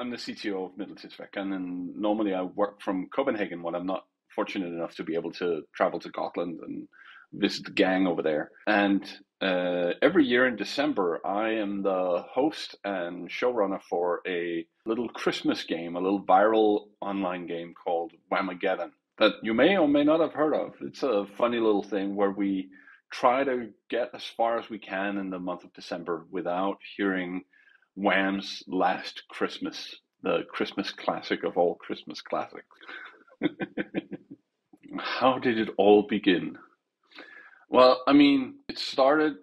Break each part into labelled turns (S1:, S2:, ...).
S1: I'm the CTO of Medeltidsveckans, and normally I work from Copenhagen when I'm not fortunate enough to be able to travel to Gotland and visit the gang over there. And every year in December, I am the host and showrunner for a little Christmas game, a little viral online game called Whamageddon that you may or may not have heard of. It's a funny little thing where we try to get as far as we can in the month of December without hearing Wham's Last Christmas, the Christmas classic of all Christmas classics. How did it all begin? Well, I mean, it started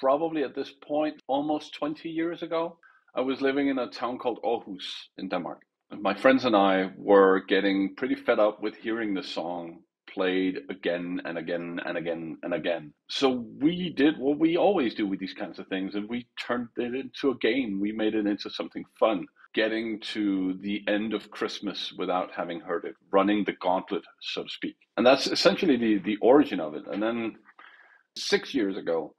S1: probably at this point almost 20 years ago. I was living in a town called Aarhus in Denmark. And my friends and I were getting pretty fed up with hearing the song played again and again and again and again. So we did what we always do with these kinds of things, and we turned it into a game. We made it into something fun, getting to the end of Christmas without having heard it, running the gauntlet, so to speak. And that's essentially the origin of it. And then 6 years ago,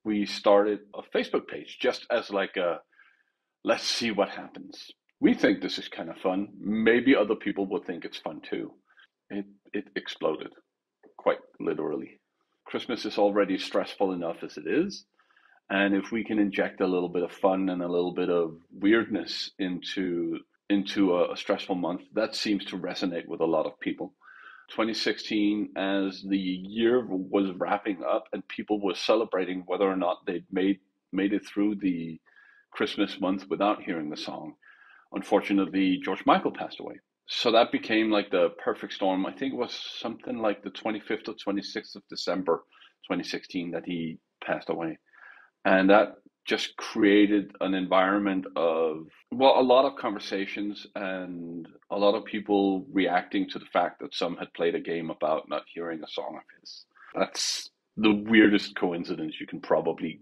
S1: we started a Facebook page just as like a, let's see what happens. We think this is kind of fun. Maybe other people would think it's fun too. It exploded, quite literally. Christmas is already stressful enough as it is. And if we can inject a little bit of fun and a little bit of weirdness into a stressful month, that seems to resonate with a lot of people. 2016, as the year was wrapping up and people were celebrating whether or not they'd made it through the Christmas month without hearing the song, unfortunately, George Michael passed away. So that became like the perfect storm. I think it was something like the 25th or 26th of December 2016 that he passed away. And that just created an environment of, well, a lot of conversations and a lot of people reacting to the fact that some had played a game about not hearing a song of his. That's the weirdest coincidence you can probably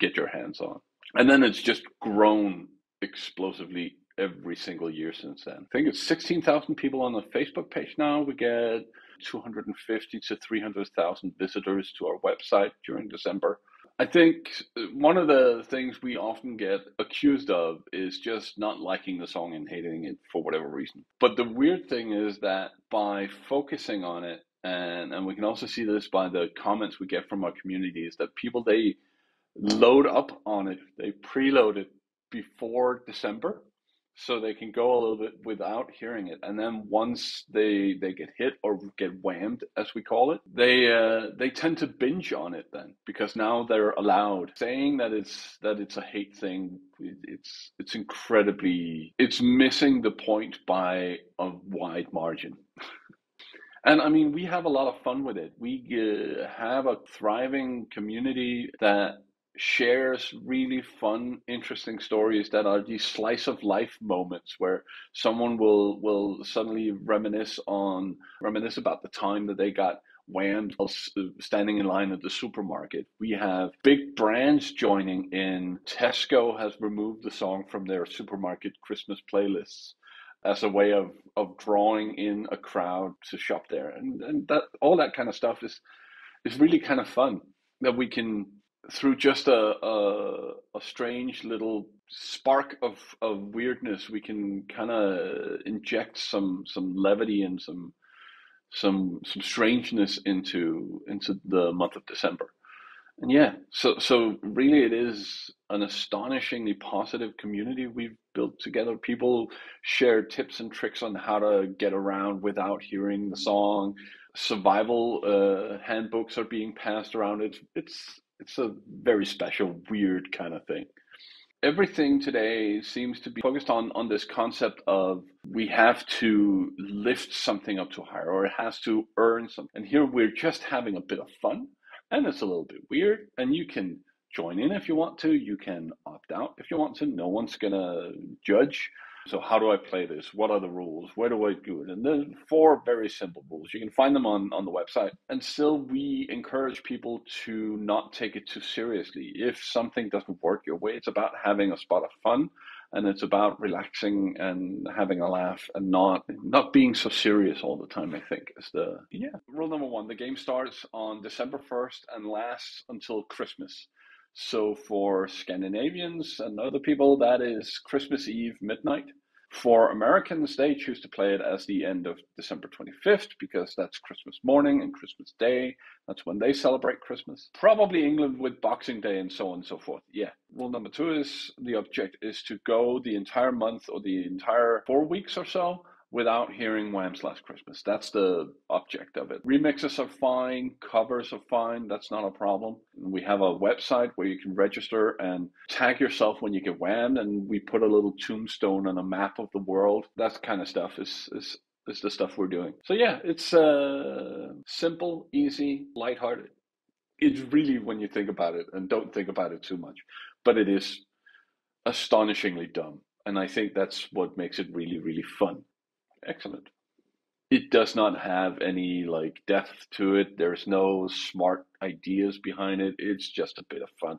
S1: get your hands on. And then it's just grown explosively every single year since then. I think it's 16,000 people on the Facebook page now. We get 250 to 300,000 visitors to our website during December. I think one of the things we often get accused of is just not liking the song and hating it for whatever reason. But the weird thing is that by focusing on it, and we can also see this by the comments we get from our community, is that people, they load up on it, they preload it before December, so they can go a little bit without hearing it. And then once they get hit or get whammed, as we call it, they tend to binge on it then, because now they're allowed. Saying that it's a hate thing, it's incredibly, it's missing the point by a wide margin. And I mean, we have a lot of fun with it. We have a thriving community that shares really fun, interesting stories that are these slice of life moments where someone will suddenly reminisce about the time that they got whammed standing in line at the supermarket. We have big brands joining in. Tesco has removed the song from their supermarket Christmas playlists as a way of drawing in a crowd to shop there. And that all that kind of stuff is really kind of fun, that we can, through just a strange little spark of weirdness, we can kind of inject some levity and some strangeness into the month of December. And yeah, so really it is an astonishingly positive community we've built together. People share tips and tricks on how to get around without hearing the song. Survival handbooks are being passed around. It's a very special, weird kind of thing. Everything today seems to be focused on this concept of we have to lift something up to higher, or it has to earn something. And here we're just having a bit of fun, and it's a little bit weird, and you can join in if you want to, you can opt out if you want to, no one's gonna judge. So how do I play this? What are the rules? Where do I do it? And there's 4 very simple rules. You can find them on the website. And still, we encourage people to not take it too seriously. If something doesn't work your way, it's about having a spot of fun, and it's about relaxing and having a laugh and not being so serious all the time, I think, is rule number 1. The game starts on December 1st and lasts until Christmas. So for Scandinavians and other people, that is Christmas Eve midnight. For Americans, they choose to play it as the end of December 25th because that's Christmas morning and Christmas Day. That's when they celebrate Christmas. Probably England with Boxing Day and so on and so forth. Yeah. Rule number 2 is the object is to go the entire month or the entire 4 weeks or so without hearing Wham's Last Christmas. That's the object of it. Remixes are fine, covers are fine, that's not a problem. We have a website where you can register and tag yourself when you get whammed, and we put a little tombstone on a map of the world. That kind of stuff is the stuff we're doing. So yeah, it's simple, easy, lighthearted. It's really, when you think about it, and don't think about it too much, but it is astonishingly dumb. And I think that's what makes it really, really fun. Excellent. It does not have any like depth to it. There's no smart ideas behind it. It's just a bit of fun.